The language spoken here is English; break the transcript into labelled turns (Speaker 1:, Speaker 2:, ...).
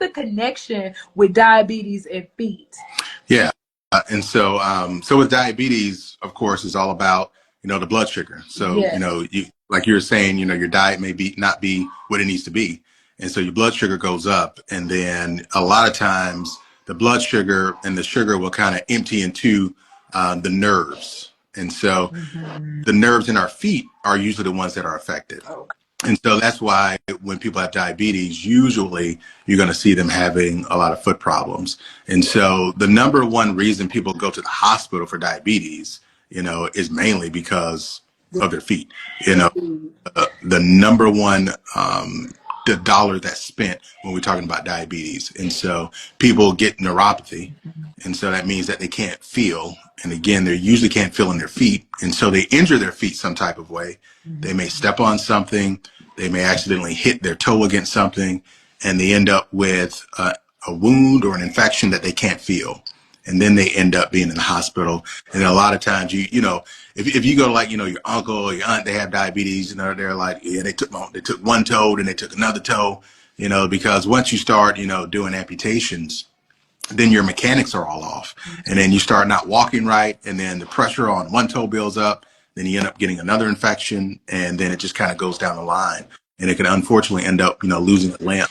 Speaker 1: the connection with diabetes and feet?
Speaker 2: Yeah. And so with diabetes, of course, is all about, the blood sugar. So,
Speaker 1: Yes.
Speaker 2: like you were saying, your diet may not be what it needs to be. And so your blood sugar goes up. And then a lot of times the blood sugar and the sugar will kind of empty into the nerves. And so the nerves in our feet are usually the ones that are affected.
Speaker 1: Okay.
Speaker 2: And so that's why when people have diabetes, usually you're going to see them having a lot of foot problems. And so the number one reason people go to the hospital for diabetes, is mainly because of their feet. The number one, the dollar that's spent when we're talking about diabetes. And so people get neuropathy. And so that means that they can't feel. And again, they usually can't feel in their feet. And so they injure their feet some type of way. They may step on something. They may accidentally hit their toe against something. And they end up with a wound or an infection that they can't feel. And then they end up being in the hospital. And a lot of times, if you go to your uncle or your aunt, they have diabetes, they're like, yeah, they took one toe, then they took another toe, because once you start, doing amputations, then your mechanics are all off. And then you start not walking right. And then the pressure on one toe builds up. Then you end up getting another infection. And then it just kind of goes down the line. And it can unfortunately end up, losing a limb.